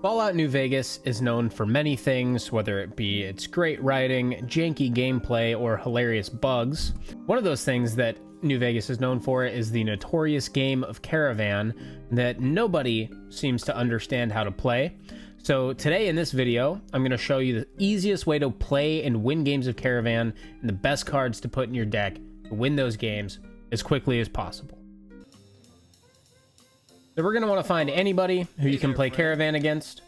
Fallout New Vegas is known for many things, whether it be its great writing, janky gameplay, or hilarious bugs. One of those things that New Vegas is known for is the notorious game of Caravan that nobody seems to understand how to play. So today in this video, I'm going to show you the easiest way to play and win games of Caravan and the best cards to put in your deck to win those games as quickly as possible. So we're going to want to find anybody who you can play Caravan against.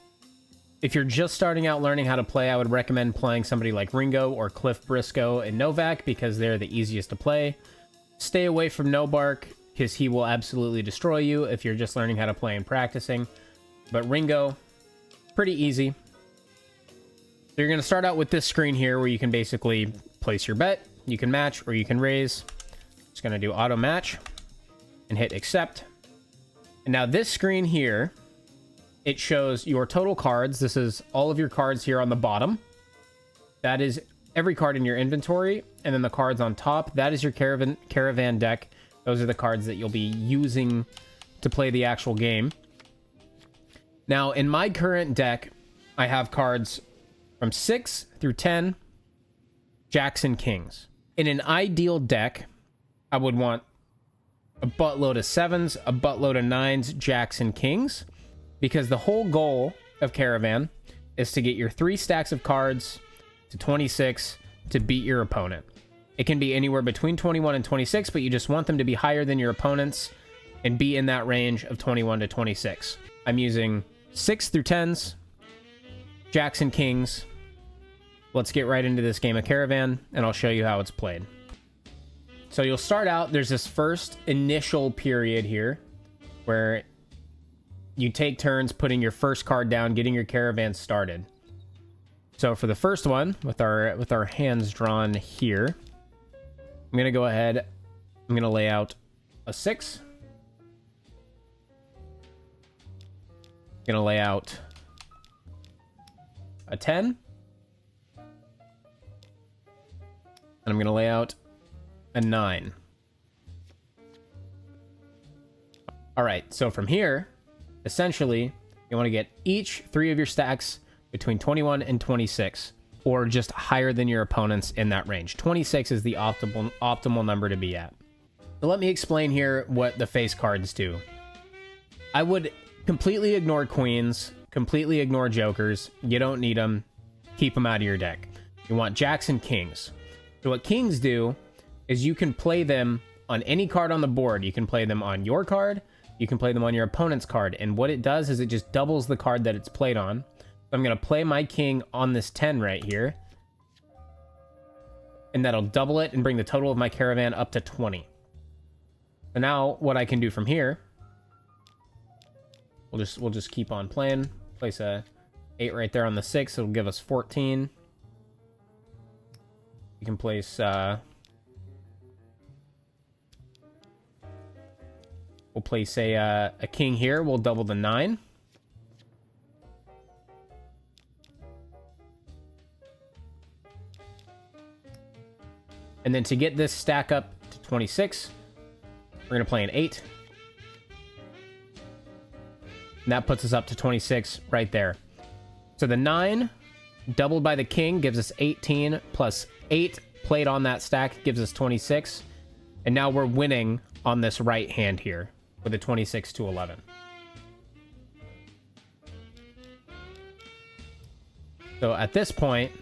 If you're just starting out learning how to play, I would recommend playing somebody like Ringo or Cliff Briscoe and Novak because they're the easiest to play. Stay away from Nobark because he will absolutely destroy you if you're just learning how to play and practicing. But Ringo, pretty easy. So you're going to start out with this screen here where you can basically place your bet. You can match or you can raise. Just going to do auto match and hit accept. And now this screen here, it shows your total cards. This is all of your cards here on the bottom. That is every card in your inventory. And then the cards on top, that is your Caravan deck. Those are the cards that you'll be using to play the actual game. Now, in my current deck, I have cards from 6 through 10, Jacks and Kings. In an ideal deck, I would want a buttload of 7s, a buttload of 9s, Jacks, and Kings. Because the whole goal of Caravan is to get your 3 stacks of cards to 26 to beat your opponent. It can be anywhere between 21 and 26, but you just want them to be higher than your opponents and be in that range of 21 to 26. I'm using 6 through 10s, Jacks and Kings. Let's get right into this game of Caravan, and I'll show you how it's played. So you'll start out, there's this first initial period here where you take turns putting your first card down, getting your Caravan started. So for the first one, with our hands drawn here, I'm going to go ahead, I'm going to lay out a 6. I'm going to lay out a 10. And I'm going to lay out a 9. All right, so from here, essentially, you want to get each 3 of your stacks between 21 and 26, or just higher than your opponents in that range. 26 is the optimal number to be at. So let me explain here what the face cards do. I would completely ignore queens, completely ignore jokers. You don't need them. Keep them out of your deck. You want Jacks and Kings. So what Kings do is you can play them on any card on the board. You can play them on your card. You can play them on your opponent's card. And what it does is it just doubles the card that it's played on. So I'm going to play my king on this 10 right here. And that'll double it and bring the total of my Caravan up to 20. So now what I can do from here, we'll just keep on playing. Place a 8 right there on the 6. It'll give us 14. You can place we'll place a king here. We'll double the 9. And then to get this stack up to 26, we're going to play an 8. And that puts us up to 26 right there. So the 9 doubled by the king gives us 18 plus 8 played on that stack gives us 26. And now we're winning on this right hand here with a 26 to 11. So at this point,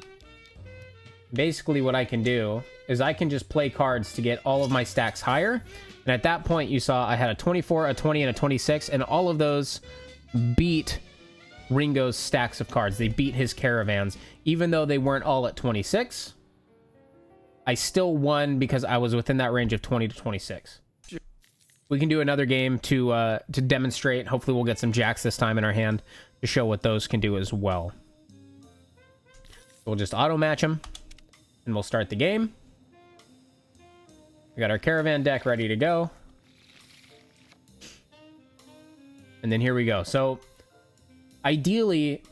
basically what I can do is I can just play cards to get all of my stacks higher. And at that point, you saw I had a 24, a 20, and a 26, and all of those beat Ringo's stacks of cards. They beat his Caravans. Even though they weren't all at 26, I still won because I was within that range of 20 to 26. We can do another game to demonstrate. Hopefully we'll get some Jacks this time in our hand to show what those can do as well. We'll just auto match them, and we'll start the game. We got our Caravan deck ready to go. And then here we go. So ideally,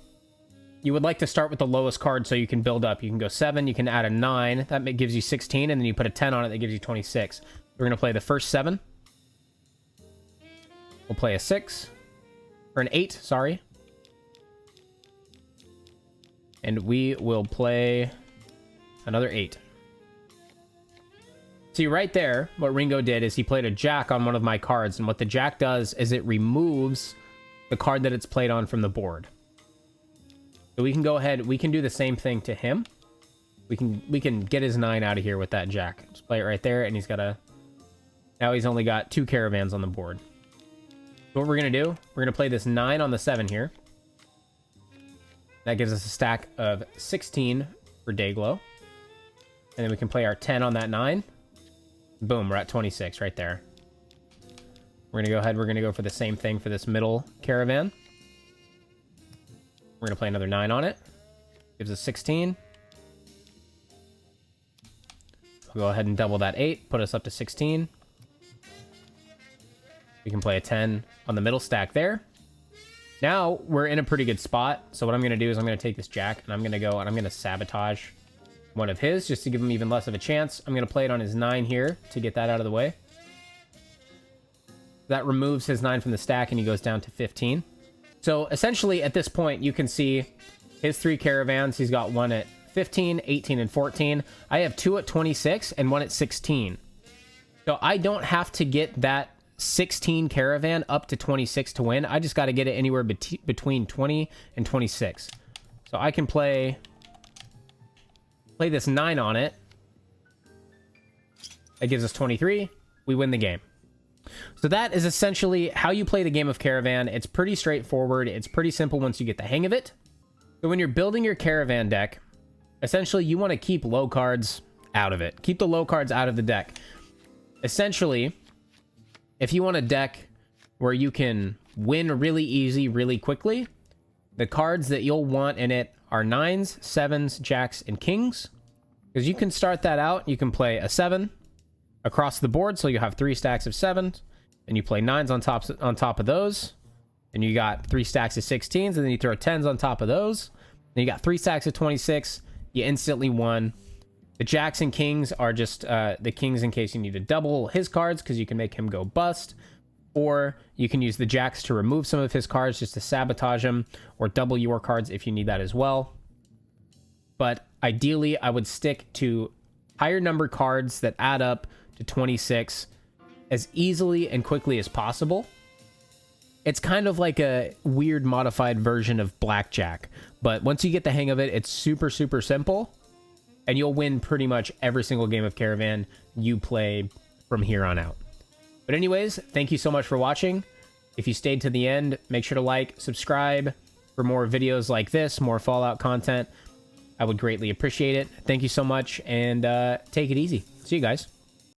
you would like to start with the lowest card so you can build up. You can go 7, you can add a 9. That gives you 16, and then you put a 10 on it, that gives you 26. We're going to play the first 7. We'll play a 6. Or an 8, sorry. and we will play another 8. See, right there, what Ringo did is he played a jack on one of my cards, and what the jack does is it removes the card that it's played on from the board. So we can go ahead, we can do the same thing to him. We can get his 9 out of here with that jack. Just play it right there, and he's got a... Now he's only got 2 caravans on the board. So what we're going to do, we're going to play this 9 on the 7 here. That gives us a stack of 16 for Dayglow. And then we can play our 10 on that 9. Boom, we're at 26 right there. We're going to go ahead, we're going to go for the same thing for this middle caravan. We're going to play another 9 on it. Gives us 16. We'll go ahead and double that 8, put us up to 16. We can play a 10 on the middle stack there. Now we're in a pretty good spot. So what I'm going to do is I'm going to take this jack and I'm going to go and I'm going to sabotage one of his just to give him even less of a chance. I'm going to play it on his 9 here to get that out of the way. That removes his 9 from the stack and he goes down to 15. So essentially at this point you can see his 3 caravans. He's got one at 15, 18, and 14. I have 2 at 26 and 1 at 16. So I don't have to get that 16 caravan up to 26 to win. I just got to get it anywhere between 20 and 26. So I can play this 9 on it. That gives us 23. We win the game. So that is essentially how you play the game of Caravan. It's pretty straightforward. It's pretty simple once you get the hang of it. So when you're building your Caravan deck, essentially you want to keep low cards out of it. Keep the low cards out of the deck. Essentially, if you want a deck where you can win really easy, really quickly, the cards that you'll want in it are 9s, 7s, jacks, and kings. Because you can start that out. You can play a 7 across the board, so you have 3 stacks of 7s, and you play 9s on top of those, and you got 3 stacks of 16s, and then you throw 10s on top of those, then you got 3 stacks of 26. You instantly won. The jacks and kings are just the kings in case you need to double his cards, because you can make him go bust, or you can use the jacks to remove some of his cards just to sabotage him, or double your cards if you need that as well. But ideally, I would stick to higher number cards that add up to 26 as easily and quickly as possible. It's kind of like a weird modified version of blackjack, but once you get the hang of it, it's super, super simple, and you'll win pretty much every single game of Caravan you play from here on out. But anyways, thank you so much for watching. If you stayed to the end, make sure to like, subscribe for more videos like this, more Fallout content. I would greatly appreciate it. Thank you so much, and take it easy. See you guys.